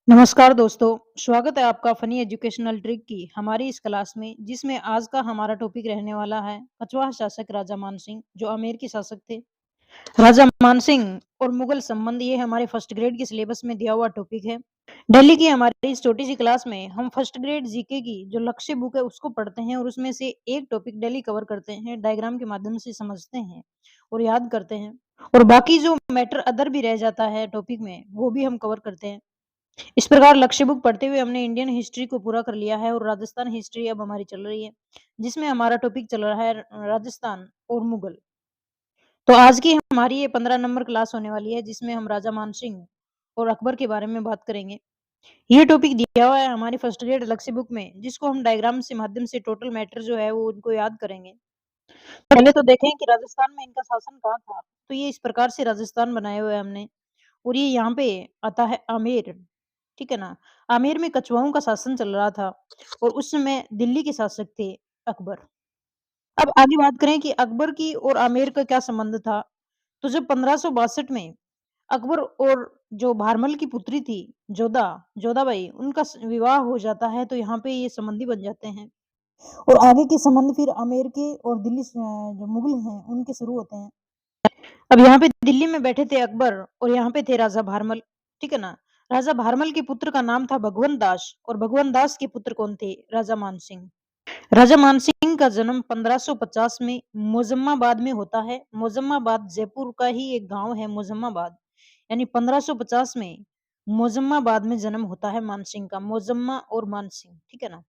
नमस्कार दोस्तों, स्वागत है आपका फनी एजुकेशनल ट्रिक की हमारी इस क्लास में जिसमें आज का हमारा टॉपिक रहने वाला है कछवाहा शासक राजा मानसिंह जो आमेर के शासक थे। राजा मानसिंह और मुगल संबंध ये हमारे फर्स्ट ग्रेड के सिलेबस में दिया हुआ टॉपिक है। दिल्ली की हमारी इस छोटी सी क्लास में हम फर्स्ट ग्रेड जीके की जो लक्ष्य बुक है उसको पढ़ते हैं और उसमें से एक टॉपिक डेली कवर करते हैं, डायग्राम के माध्यम से समझते हैं और याद करते हैं और बाकी जो मैटर अदर भी रह जाता है टॉपिक में वो भी हम कवर करते हैं। इस प्रकार लक्ष्य बुक पढ़ते हुए हमने इंडियन हिस्ट्री को पूरा कर लिया है और राजस्थान हिस्ट्री अब हमारी चल रही है, जिसमें हमारा टॉपिक चल रहा है राजस्थान और मुगल। तो आज की हमारी ये 15 नंबर क्लास होने वाली है, जिसमें हम राजा मानसिंह और अकबर के बारे में बात करेंगे। ये टॉपिक दिया हुआ है हमारी फर्स्ट ग्रेड लक्ष्य बुक में, जिसको हम डायग्राम से माध्यम से टोटल मैटर जो है वो उनको याद करेंगे। पहले तो देखें कि राजस्थान में इनका शासन कहाँ था। तो ये इस प्रकार से राजस्थान बनाए हुए हैं हमने और ये यहाँ पे आता है आमेर। ठीक है ना? आमेर में कछवाहों का शासन चल रहा था और उस समय दिल्ली के शासक थे अकबर। अब आगे बात करें कि अकबर की और आमेर का क्या संबंध था? तो जब 1562 में अकबर और जो भारमल की पुत्री थी जोधा, जोधाबाई उनका विवाह हो जाता है तो यहाँ पे ये संबंधी बन जाते हैं और आगे के संबंध फिर आमेर के और दिल्ली से जो मुगल हैं उनके शुरू होते हैं। अब यहाँ पे दिल्ली में बैठे थे अकबर और यहाँ पे थे राजा भारमल, ठीक है ना? राजा भारमल के पुत्र का नाम था भगवंत दास और भगवंत दास के पुत्र कौन थे? राजा मानसिंह। राजा मानसिंह का जन्म 1550 में मोजम्माबाद में होता है। मोजम्माबाद जयपुर का ही एक गांव है मोजम्माबाद। यानी 1550 में मोजम्माबाद में जन्म होता है मानसिंह का। मोजम्मा और मानसिंह, ठीक है ना?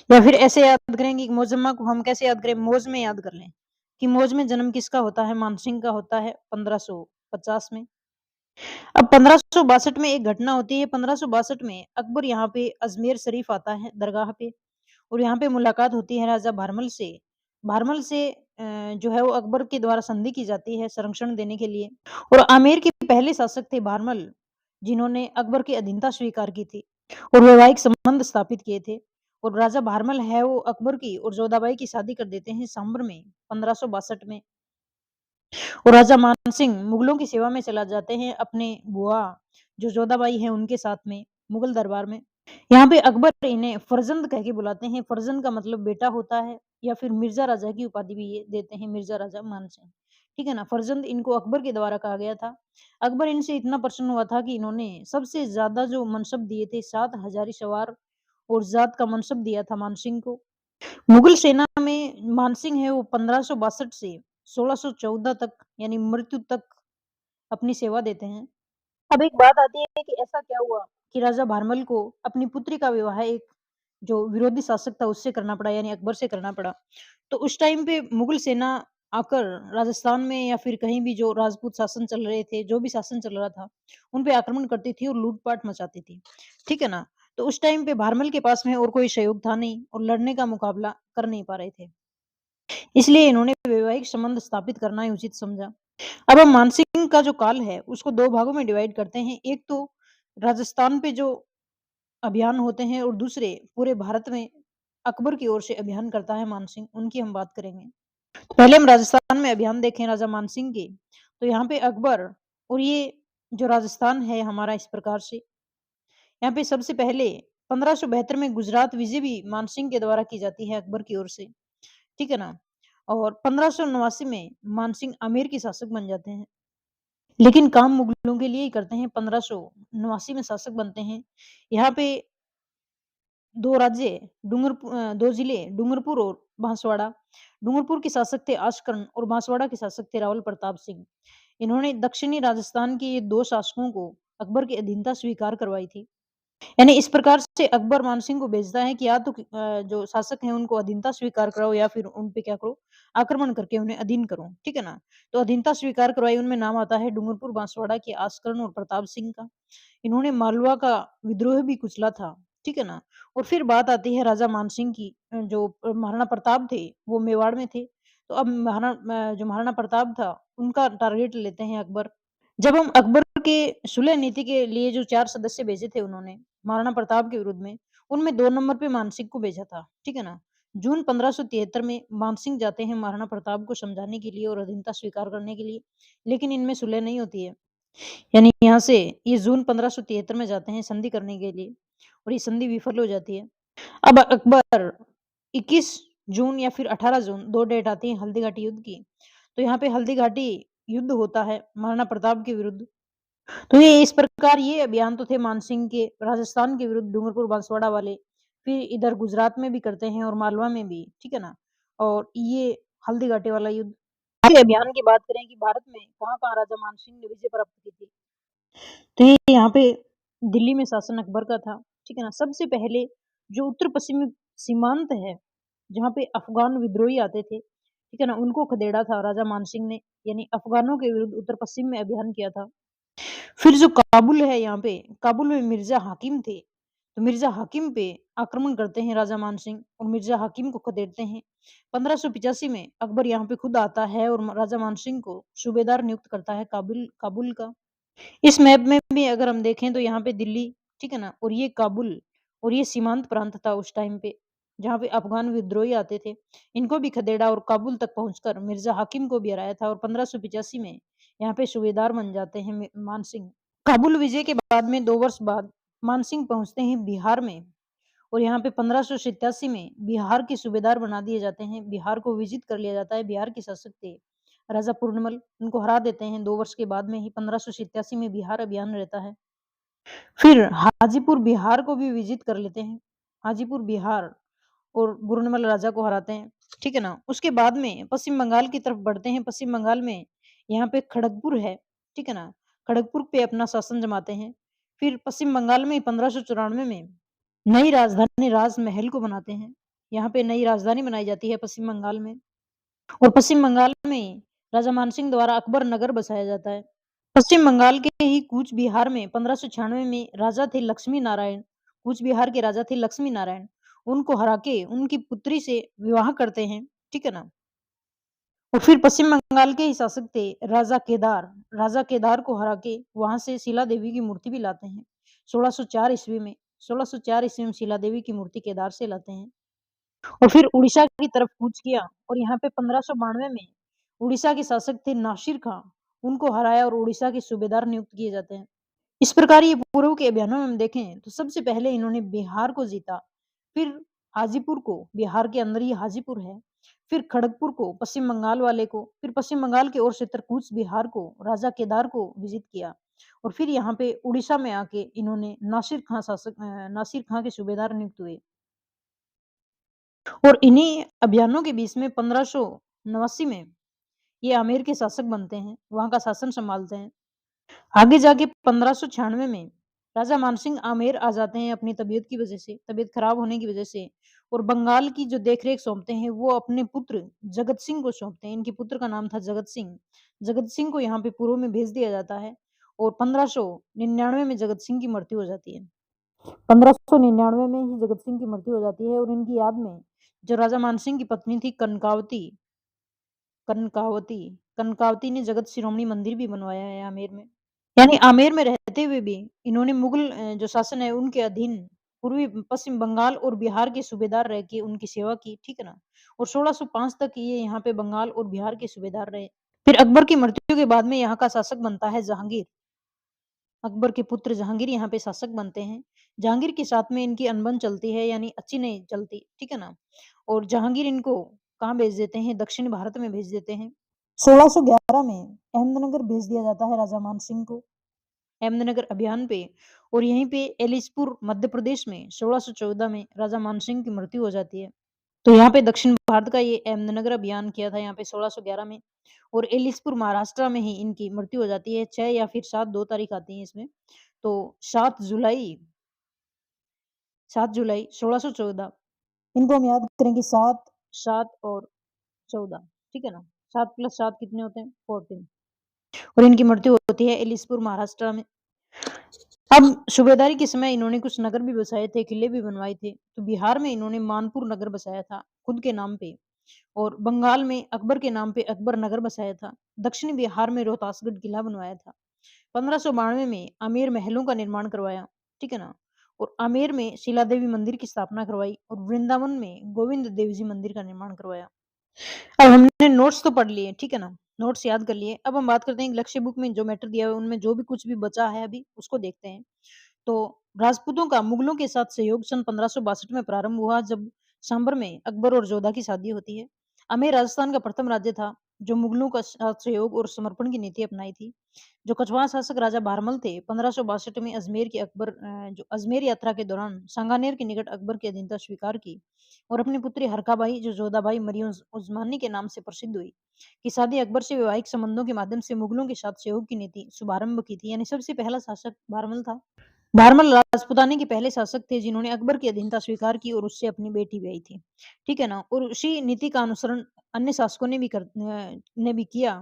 या फिर ऐसे याद करेंगे कि मोजम्मा को हम कैसे याद करें? मौज में याद कर लें कि मौज में जन्म किसका होता है? मानसिंह का होता है 1550 में। अब 1562 में एक घटना होती है। 1562 में अकबर यहाँ पे अजमेर शरीफ आता है दरगाह पे और यहाँ पे मुलाकात होती है राजा भारमल से। भारमल से जो है वो अकबर के द्वारा संधि की जाती है संरक्षण देने के लिए और आमेर के पहले शासक थे भारमल, जिन्होंने अकबर की अधीनता स्वीकार की थी और वैवाहिक संबंध स्थापित किए थे और राजा भारमल है वो अकबर की और जोधाबाई की शादी कर देते हैं सांभर में 1562 में और राजा मानसिंह मुगलों की सेवा में चला जाते हैं अपने बुआ जो जोधाबाई है उनके साथ में मुगल दरबार में। यहाँ पे अकबर इन्हें फर्जंद कह के बुलाते हैं। फर्जंद का मतलब बेटा होता है या फिर मिर्जा राजा की उपाधि भी ये देते हैं, मिर्जा राजा मानसिंह। ठीक है ना? फर्जंद इनको अकबर के द्वारा कहा गया था। अकबर इनसे इतना प्रसन्न हुआ था कि इन्होंने सबसे ज्यादा जो मनसब दिए थे 7 हजारी सवार और जात का मनसब दिया था मानसिंह को। मुगल सेना में मानसिंह है वो 1562 से 1614 तक यानी मृत्यु तक अपनी सेवा देते हैं। अब एक बात आती है कि ऐसा क्या हुआ कि राजा भारमल को अपनी पुत्री का विवाह एक जो विरोधी शासक था उससे करना पड़ा यानी अकबर से करना पड़ा। तो उस टाइम पे मुगल सेना आकर राजस्थान में या फिर कहीं भी जो राजपूत शासन चल रहे थे, जो भी शासन चल रहा था, उन पे आक्रमण करती थी और लूट-पाट मचाती थी। ठीक है ना? तो उस टाइम पे भारमल के पास में और कोई सहयोग था नहीं और लड़ने का मुकाबला कर नहीं पा रहे थे। इसलिए इन्होंने वैवाहिक संबंध स्थापित करना ही उचित समझा। अब हम मानसिंह का जो काल है उसको 2 भागों में डिवाइड करते हैं। एक तो राजस्थान पे जो अभियान होते हैं और दूसरे पूरे भारत में अकबर की ओर से अभियान करता है मानसिंह, उनकी हम बात करेंगे। पहले हम राजस्थान में अभियान देखें राजा मानसिंह के, तो यहाँ पे अकबर और ये जो राजस्थान है हमारा इस प्रकार से, यहाँ पे सबसे पहले 1572 में गुजरात विजय भी मानसिंह के द्वारा की जाती है अकबर की ओर से, ठीक है ना? और 1589 में मानसिंह आमेर के शासक बन जाते हैं। लेकिन काम मुगलों के लिए ही करते हैं, 1589 में शासक बनते हैं। यहाँ पे 2 राज्य 2 जिले डूंगरपुर और बांसवाड़ा। डूंगरपुर के शासक थे आशकर्ण और बांसवाड़ा के शासक थे रावल प्रताप सिंह। इन्होंने दक्षिणी राजस्थान के ये 2 शासकों को अकबर की अधीनता स्वीकार करवाई थी। यानी इस प्रकार से अकबर मानसिंह को भेजता है कि या तो जो शासक हैं उनको अधीनता स्वीकार कराओ या फिर उन पे क्या करो, आक्रमण करके उन्हें अधीन करो, ठीक है ना? तो अधीनता स्वीकार करवाई, उनमें नाम आता है डूंगरपुर बांसवाड़ा के आस्करण और प्रताप सिंह का। इन्होंने मालवा का विद्रोह भी कुचला था, ठीक है ना? और फिर बात आती है राजा मानसिंह की, जो महाराणा प्रताप थे, वो मेवाड़ में थे। तो अब जो महाराणा प्रताप था, उनका टारगेट लेते हैं अकबर। जब हम अकबर के सुलह नीति के लिए जो 4 सदस्य भेजे थे उन्होंने, महाराणा प्रताप के विरुद्ध में, उनमें 2 नंबर पे मानसिंह को भेजा था, ठीक है ना? जून 1573 में मानसिंह जाते हैं महाराणा प्रताप को समझाने के लिए और अधीनता स्वीकार करने के लिए, लेकिन इनमें सुलह नहीं होती है। यानी यहाँ से ये जून 1573 में जाते हैं संधि करने के लिए और ये संधि विफल हो जाती है। अब अकबर 21 जून या फिर 18 जून 2 डेट आती है हल्दी घाटी युद्ध की। तो यहाँ पे हल्दी घाटी युद्ध होता है महाराणा प्रताप के विरुद्ध। तो ये इस प्रकार ये अभियान तो थे मानसिंह के राजस्थान के विरुद्ध डूंगरपुर बांसवाड़ा वाले, फिर इधर गुजरात में भी करते हैं और मालवा में भी, ठीक है ना? और ये हल्दी घाटी वाला युद्ध। आगे अभियान की बात करें कि भारत में कहाँ-कहाँ राजा मानसिंह ने विजय प्राप्त की थी। तो ये यहाँ पे दिल्ली में शासन अकबर का था, ठीक है ना? सबसे पहले जो उत्तर-पश्चिमी सीमांत है, जहाँ पे अफ़गान विद्रोही आते थे, ठीक है ना? उनको खदेड़ा था राजा मानसिंह ने, यानी अफ़गानों के विरुद्ध उत्तर-पश्चिम में अभियान किया था। फिर जो काबुल है यहाँ पे, काबुल में मिर्ज़ा हाकिम थे, तो मिर्ज़ा हाकिम पे आक्रमण करते हैं राजा मानसिंह और मिर्ज़ा हाकिम को खदेड़ते हैं। 1585 में अकबर यहाँ पे खुद आता है और राजा मानसिंह को सूबेदार नियुक्त करता है काबुल काबुल का। इस मैप में भी अगर हम देखें तो यहाँ पे दिल्ली, ठीक है ना? और ये काबुल और ये सीमांत प्रांत था उस टाइम पे, जहाँ पे अफ़गान विद्रोही आते थे। इनको भी खदेड़ा और काबुल तक पहुँचकर मिर्ज़ा हाकिम को भी हराया था और 1585 में यहाँ पे सूबेदार बन जाते हैं मानसिंह। काबुल विजय के बाद में 2 वर्ष बाद मानसिंह पहुँचते हैं बिहार में और यहाँ पे 1587 में बिहार के सूबेदार बना दिए जाते हैं। बिहार को विजित कर लिया जाता है। बिहार के शासक थे राजा पूर्णमल, उनको हरा देते हैं 2 वर्ष के बाद में ही 1587 में बिहार अभियान रहता है। फिर हाजीपुर बिहार को भी विजित कर लेते हैं। हाजीपुर बिहार और गुरुनमल राजा को हराते हैं, ठीक है ना? उसके बाद में पश्चिम बंगाल की तरफ बढ़ते हैं। पश्चिम बंगाल में यहाँ पे खड़गपुर है, ठीक है ना? खड़गपुर पे अपना शासन जमाते हैं। फिर पश्चिम बंगाल में 1594 में नई राजधानी राजमहल को बनाते हैं। यहाँ पे नई राजधानी बनाई जाती है पश्चिम बंगाल में और पश्चिम बंगाल में राजा मानसिंह द्वारा अकबर नगर बसाया जाता है। पश्चिम बंगाल के ही कूच बिहार में 1596 में राजा थे लक्ष्मी नारायण। कूच बिहार के राजा थे लक्ष्मी नारायण। उनको हरा के उनकी पुत्री से विवाह करते हैं, ठीक है ना? और फिर पश्चिम बंगाल के ही शासक थे राजा केदार। राजा केदार को हरा के वहाँ से शीला देवी की मूर्ति भी लाते हैं। 1604 ईस्वी में 1604 ईस्वी में शीला देवी की मूर्ति केदार से लाते हैं और फिर उड़ीसा की तरफ कूच किया और यहाँ पे 1592 में उड़ीसा के शासक थे नासिर खां। उनको हराया और उड़ीसा के सूबेदार नियुक्त किए जाते हैं। इस प्रकार ये पूर्व के अभियानों में हम देखें तो सबसे पहले इन्होंने बिहार को जीता, फिर हाजीपुर को, बिहार के अंदर ही हाजीपुर है, फिर खड़गपुर को, पश्चिम बंगाल वाले को, फिर पश्चिम बंगाल के और क्षेत्र कूच बिहार को, राजा केदार को विजित किया और फिर यहाँ पे उड़ीसा में आके इन्होंने नासिर खां के सूबेदार नियुक्त हुए और इन्हीं अभियानों के बीच में 1589 में ये आमेर के शासक बनते हैं, वहाँ का शासन संभालते हैं। आगे जाके 1596 में राजा मानसिंह आमेर आ जाते हैं अपनी तबीयत की वजह से, तबीयत खराब होने की वजह से और बंगाल की जो देख-रेख सौंपते हैं वो अपने पुत्र जगत सिंह को सौंपते हैं। इनके पुत्र का नाम था जगत सिंह। जगत सिंह को यहाँ पे पूर्व में भेज दिया जाता है और 1599 में जगत सिंह की मृत्यु हो जाती है। 1599 में ही जगत सिंह की मृत्यु हो जाती है और इनकी याद में जो राजा मानसिंह की पत्नी थी कनकावती कनकावती ने जगत शिरोमणि मंदिर भी बनवाया है आमेर में। यानी आमेर में रहते हुए भी इन्होंने मुगल जो शासन है उनके अधीन पूर्वी पश्चिम बंगाल और बिहार के सूबेदार रह के उनकी सेवा की, ठीक है ना? और 1605 तक ये यहाँ पे बंगाल और बिहार के सूबेदार रहे। फिर अकबर की मृत्यु के बाद में यहाँ का शासक बनता है जहांगीर। अकबर के पुत्र जहांगीर यहाँ पे शासक बनते हैं। जहांगीर के साथ में इनकी अनबन चलती है यानी अच्छी नहीं चलती, ठीक है ना? और जहांगीर इनको कहाँ भेज देते हैं? दक्षिण भारत में भेज देते हैं। 1611 में अहमदनगर भेज दिया जाता है राजा मान सिंह को। अहमदनगर अभियान पे और यहीं पे एलिसपुर मध्य प्रदेश में 1614 में राजा मानसिंह की मृत्यु हो जाती है। तो यहाँ पे दक्षिण भारत का ये अहमदनगर अभियान किया था यहाँ पे 1611 में और एलिसपुर महाराष्ट्र में ही इनकी मृत्यु हो जाती है 6 या फिर 7 2 तारीख आती है इसमें। तो 7 जुलाई 1614 इनको हम याद करेंगे 7 7 और 14 ठीक है ना? 7 + 7 कितने होते हैं? 14 और इनकी मृत्यु होती है एलिसपुर महाराष्ट्र में। अब सूबेदारी के समय इन्होंने कुछ नगर भी बसाए थे, किले भी बनवाए थे। तो बिहार में इन्होंने मानपुर नगर बसाया था, खुद के नाम पे और बंगाल में अकबर के नाम पे अकबर नगर बसाया था। दक्षिणी बिहार में रोहतासगढ़ किला बनवाया था। 1592 में आमेर महलों का निर्माण करवाया, ठीक है ना? और आमेर में शिला देवी मंदिर की स्थापना करवाई और वृंदावन में गोविंद देव जी मंदिर का निर्माण करवाया। अब हमने नोट्स तो पढ़ लिए, ठीक है ना? नोट्स याद कर लिए। अब हम बात करते हैं कि लक्ष्य बुक में जो मैटर दिया हुआ है उनमें जो भी कुछ भी बचा है अभी उसको देखते हैं। तो राजपूतों का मुगलों के साथ सहयोग सन 1562 में प्रारंभ हुआ जब सांबर में अकबर और जोधा की शादी होती है। आमेर राजस्थान का प्रथम राज्य था जो मुगलों का साथ सहयोग और समर्पण की नीति अपनाई थी। जो कछवाहा शासक राजा भारमल थे 1562 में अजमेर के जो अजमेर यात्रा के दौरान सांगानेर के निकट अकबर की अधीनता स्वीकार की और अपनी पुत्री हरकाबाई जो जोधाबाई मरियम उस्मानी के नाम से प्रसिद्ध हुई की शादी अकबर से वैवाहिक संबंधों के माध्यम से मुगलों के साथ सहयोग की नीति शुभारंभ की थी। यानी सबसे पहला शासक भारमल था। भारमल राजपूताने के पहले शासक थे जिन्होंने अकबर की अधीनता स्वीकार की और उससे अपनी बेटी ब्याही थी। ठीक है ना? और उसी नीति का अनुसरण अन्य शासकों ने भी किया।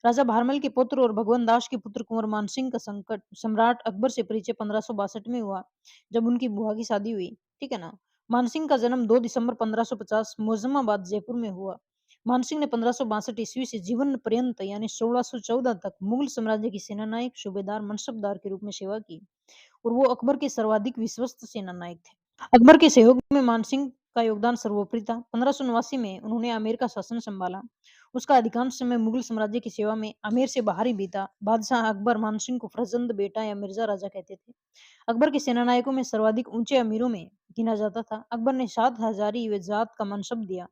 राजा भारमल के पुत्र और भगवान दास के पुत्र कुंवर मानसिंह का संकट सम्राट अकबर से परिचय 1562 में हुआ जब उनकी बुआ की शादी हुई। ठीक है ना? मानसिंह का जन्म 2 दिसंबर 1550 मोजम्माबाद जयपुर में हुआ। मानसिंह ने 1562 ईस्वी से जीवन पर्यंत यानी 1614 तक मुगल साम्राज्य की सेनानायक, सूबेदार, मनसबदार के रूप में सेवा की और वो अकबर के सर्वाधिक विश्वस्त सेनानायक थे। अकबर के सहयोग में मानसिंह का योगदान सर्वोपरि था। 1589 में उन्होंने आमेर का शासन संभाला। उसका अधिकांश समय मुगल साम्राज्य की सेवा में आमेर से बाहर ही बीता। बादशाह अकबर मानसिंह को फरजंद बेटा या मिर्जा राजा कहते थे। अकबर के सेनानायकों में सर्वाधिक ऊंचे अमीरों में गिना जाता था। अकबर ने 7 हजारी व जात का मनसब दिया,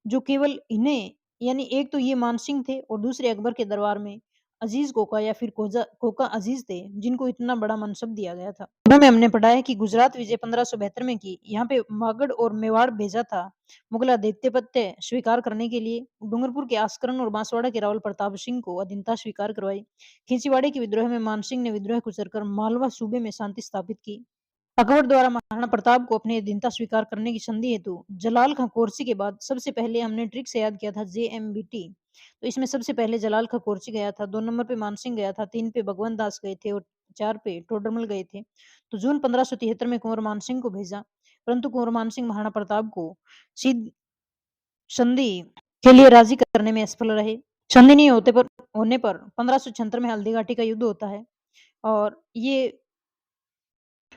जो केवल इन्हें यानी एक तो ये मानसिंह थे और दूसरे अकबर के दरबार में अजीज कोका या फिर कोका अजीज थे जिनको इतना बड़ा मनसब दिया गया था। में हमने पढ़ा है कि गुजरात विजय 1572 में की। यहाँ पे मागध और मेवाड़ भेजा था मुगल आधिपत्य स्वीकार करने के लिए। डूंगरपुर के आस्करन और बांसवाड़ा के रावल प्रताप सिंह को अधीनता स्वीकार करवाई। खिंचीवाड़े के विद्रोह में मानसिंह ने विद्रोह कुचलकर मालवा सूबे में शांति स्थापित की। अकबर द्वारा महाराणा प्रताप को अपनी अधीनता स्वीकार करने की संधि हेतु जलाल खां कोरसी के बाद सबसे पहले हमने ट्रिक से याद किया था JMBT। तो इसमें सबसे पहले जलाल खां कोरसी गया था, 2 नंबर पे मानसिंह गया था, 3 पे भगवंत दास गए थे और 4 पे टोडरमल गए थे। तो जून 1573 में कुंवर मानसिंह को भेजा, परंतु कुंवर मानसिंह महाराणा प्रताप को सिद्ध संधि के लिए राजी करने में असफल रहे। संधि नहीं होने पर 1576 में हल्दी घाटी का युद्ध होता है और ये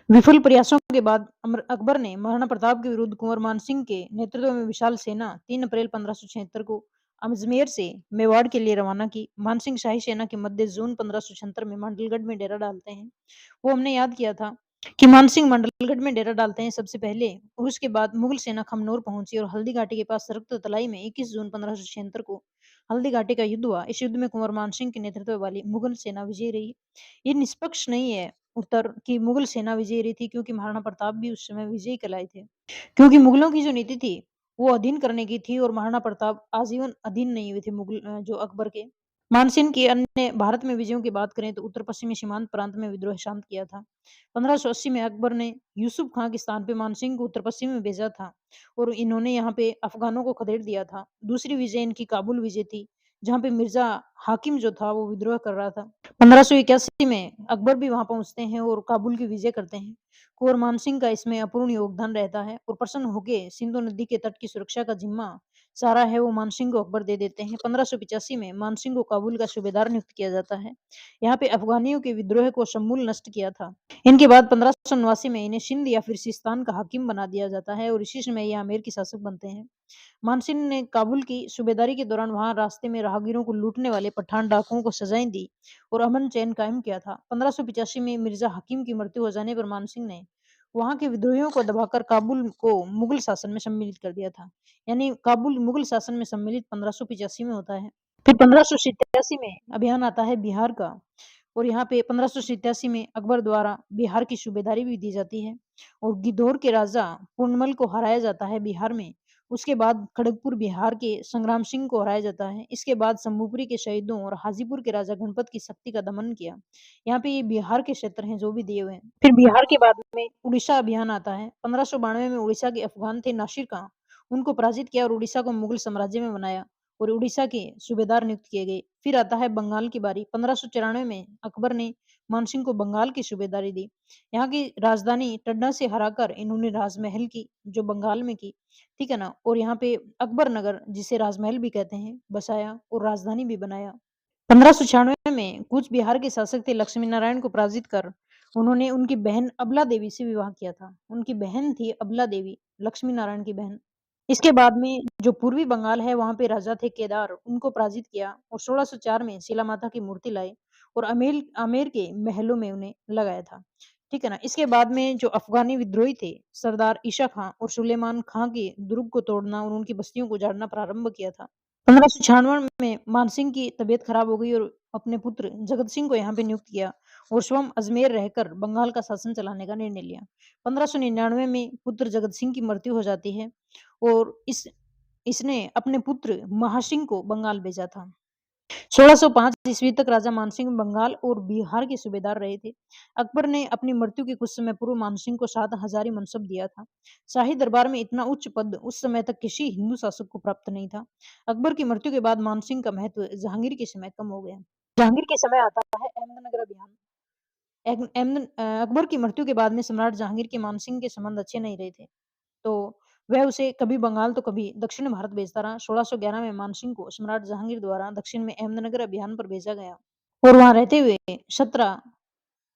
विफल प्रयासों के बाद अकबर ने महाराणा प्रताप के विरुद्ध कुंवर मानसिंह के नेतृत्व में विशाल सेना 3 अप्रैल 1576 को अजमेर से मेवाड़ के लिए रवाना की। मानसिंह शाही सेना के मध्य जून 1576 में मंडलगढ़ में डेरा डालते हैं। वो हमने याद किया था कि मानसिंह मंडलगढ़ में डेरा डालते हैं सबसे पहले और उसके बाद मुगल सेना खमनोर पहुंची और हल्दी घाटी के पास सरकत तलाई में 21 जून 1576 को हल्दी घाटी का युद्ध हुआ। इस युद्ध में कुंवर मानसिंह के नेतृत्व वाली मुगल सेना विजयी रही। ये निष्पक्ष नहीं है उत्तर की मुगल सेना विजयी रही थी क्योंकि महाराणा प्रताप भी उस समय विजयी कहलाए थे। क्योंकि मुगलों की जो नीति थी वो अधीन करने की थी और महाराणा प्रताप आजीवन अधीन नहीं हुए थे जो अकबर के। मानसिंह की अन्य भारत में विजयों की बात करें तो उत्तर पश्चिमी सीमांत प्रांत में विद्रोह शांत किया था। 1580 में अकबर ने यूसुफ खां के स्थान पे मानसिंह को उत्तर पश्चिम में भेजा था और इन्होंने यहाँ पे अफगानों को खदेड़ दिया था। दूसरी विजय इनकी काबुल विजय थी जहाँ पे मिर्जा हाकिम जो था वो विद्रोह कर रहा था। 1581 में अकबर भी वहां पहुंचते हैं और काबुल की विजय करते हैं। कुंवर मानसिंह का इसमें अपूर्ण योगदान रहता है और प्रसन्न होके सिंधु नदी के तट की सुरक्षा का जिम्मा सारा है वो मानसिंह को अकबर दे देते हैं। 1585 में मानसिंह को काबुल का सूबेदार नियुक्त किया जाता है। यहाँ पे अफगानियों के विद्रोह को समूल नष्ट किया था। इनके बाद 1589 में इन्हें सिंध या फिर सिस्तान का हाकिम बना दिया जाता है और इसी समय ये आमेर के शासक बनते हैं। मानसिंह ने काबुल की सूबेदारी के दौरान वहां रास्ते में राहगीरों को लूटने वाले पठान डाकुओं को सजाएं दी और अमन चैन कायम किया था। 1585 में मिर्जा हकीम की मृत्यु हो जाने पर मानसिंह ने वहां के विद्रोहियों को दबाकर काबुल को मुगल शासन में सम्मिलित कर दिया था। यानी काबुल मुगल शासन में सम्मिलित 1585 में होता है। फिर 1587 में अभियान आता है बिहार का और यहाँ पे 1587 में अकबर द्वारा बिहार की सूबेदारी भी दी जाती है और गिद्धौर के राजा पूर्णमल को हराया जाता है बिहार में। उसके बाद खड़गपुर बिहार के संग्राम सिंह को हराया जाता है। इसके बाद शंभूपुरी के शहीदों और हाजीपुर के राजा गणपत की शक्ति का दमन किया। यहाँ पे ये बिहार के क्षेत्र हैं जो भी दिए हुए हैं। फिर बिहार के बाद में उड़ीसा अभियान आता है। 1592 में उड़ीसा के अफगान थे नासिर खां, उनको पराजित किया और उड़ीसा को मुगल साम्राज्य में बनाया और उड़ीसा के सूबेदार नियुक्त किए गए। फिर आता है बंगाल की बारी। 1594 में अकबर ने मानसिंह को बंगाल की सूबेदारी दी। यहाँ की राजधानी टड्डा से हराकर इन्होंने राजमहल की जो बंगाल में की। ठीक है ना? और यहाँ पे अकबर नगर जिसे राजमहल भी कहते हैं बसाया और राजधानी भी बनाया। 1596 में कूच बिहार के शासक थे लक्ष्मी नारायण को पराजित कर उन्होंने उनकी बहन अबला देवी से विवाह किया था। उनकी बहन थी अबला देवी, लक्ष्मी नारायण की बहन। इसके बाद में जो पूर्वी बंगाल है वहाँ पे राजा थे केदार, उनको पराजित किया और 1604 में शीला माता की मूर्ति लाए और आमेर के महलों में उन्हें लगाया था। ठीक है ना? इसके बाद में जो अफ़गानी विद्रोही थे, सरदार ईशा खां और सुलेमान खां के दुर्ग को तोड़ना और उनकी बस्तियों को उजाड़ना प्रारंभ किया था। 1596 में मानसिंह की तबीयत खराब हो गई और अपने पुत्र जगत सिंह को यहाँ पे नियुक्त किया और स्वयं अजमेर रहकर बंगाल का शासन चलाने का निर्णय लिया। 1599 में पुत्र जगत सिंह की मृत्यु हो जाती है और इसने अपने पुत्र महासिंह को बंगाल भेजा था। 1605 ईस्वी तक राजा मानसिंह बंगाल और बिहार के सूबेदार रहे थे। अकबर ने अपनी मृत्यु के कुछ समय पूर्व मानसिंह को 7 हज़ारी मनसब दिया था। शाही दरबार में इतना उच्च पद उस समय तक किसी हिंदू शासक को प्राप्त नहीं था। अकबर की मृत्यु के बाद मानसिंह का महत्व जहांगीर के समय कम हो गया। जहांगीर के समय आता है अहमदनगर अभियान। अकबर की मृत्यु के बाद में सम्राट जहांगीर के मानसिंह के संबंध अच्छे नहीं रहे थे। तो वह उसे कभी बंगाल तो कभी दक्षिण भारत भेजता रहा। 1611 में मानसिंह को सम्राट जहांगीर द्वारा दक्षिण में अहमदनगर अभियान पर भेजा गया और वहाँ रहते हुए 17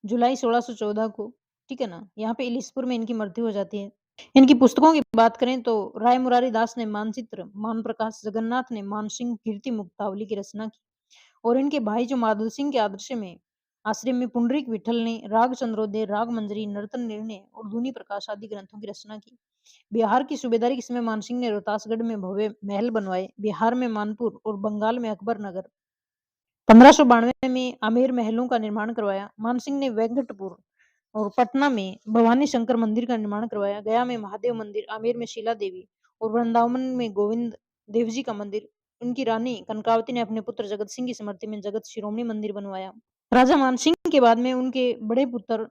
जुलाई 1614 को, ठीक है ना, यहाँ पे इलिसपुर में इनकी मृत्यु हो जाती है। इनकी पुस्तकों की बात करें तो राय मुरारी दास ने मानचित्र, मान प्रकाश, जगन्नाथ ने मानसिंह कीर्ति मुक्तावली की रचना की और इनके भाई जो माधव सिंह के आदर्श में आश्रय में पुंडरीक विठल ने राग चंद्रोदय, राग मंजरी, नर्तन निर्णय और धुनी प्रकाश आदि ग्रंथों की रचना की। बिहार की सूबेदारी के समय मानसिंह ने रोहतासगढ़ में भव्य महल बनवाए, बिहार में मानपुर और बंगाल में अकबर नगर। 1592 में आमेर महलों का निर्माण करवाया। मानसिंह ने वेंकटपुर और पटना में भवानी शंकर मंदिर का निर्माण करवाया। गया में महादेव मंदिर, आमेर में शीला देवी और वृंदावन में गोविंद देव जी का मंदिर। उनकी रानी कनकावती ने अपने पुत्र जगत सिंह की स्मृति में जगत शिरोमणि मंदिर बनवाया। राजा मानसिंह के बाद में उनके बड़े पुत्र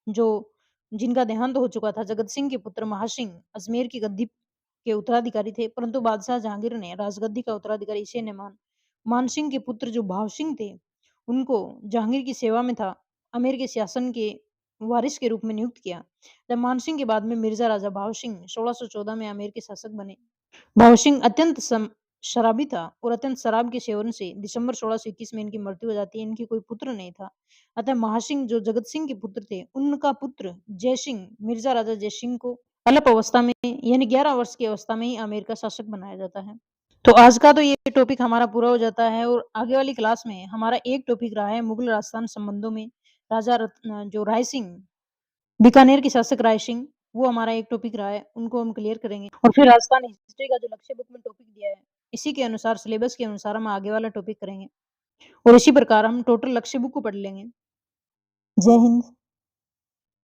जो जिनका देहांत हो चुका था, जगत सिंह के पुत्र महासिंह अजमेर की गद्दी के उत्तराधिकारी थे, परंतु बादशाह जहांगीर ने राजगद्दी का उत्तराधिकारी इसे न मानसिंह के पुत्र जो भाव सिंह थे, उनको जहांगीर की सेवा में था आमेर के शासन के वारिस के रूप में नियुक्त किया। जब मानसिंह के बाद में मिर्जा राजा भाव सिंह 1614 में आमेर के शासक बने। भाव सिंह अत्यंत शराबी था और अत्यंत शराब के सेवन से दिसंबर 1621 में इनकी मृत्यु हो जाती है। इनकी कोई पुत्र नहीं था। अतः महासिंह जो जगत सिंह के पुत्र थे, उनका पुत्र जयसिंह, मिर्जा राजा जयसिंह को अल्प अवस्था में यानी 11 वर्ष की अवस्था में ही आमेर का शासक बनाया जाता है। तो आज का तो ये टॉपिक हमारा पूरा हो जाता है और आगे वाली क्लास में हमारा एक टॉपिक रहा है मुगल राजस्थान संबंधों में जो राय सिंह, बीकानेर के शासक राय सिंह, वो हमारा एक टॉपिक रहा है, उनको हम क्लियर करेंगे और फिर राजस्थान हिस्ट्री का जो लक्ष्य बुक में टॉपिक दिया है, इसी के अनुसार सिलेबस के अनुसार हम आगे वाला टॉपिक करेंगे और इसी प्रकार हम टोटल लक्ष्य बुक को पढ़ लेंगे। जय हिंद।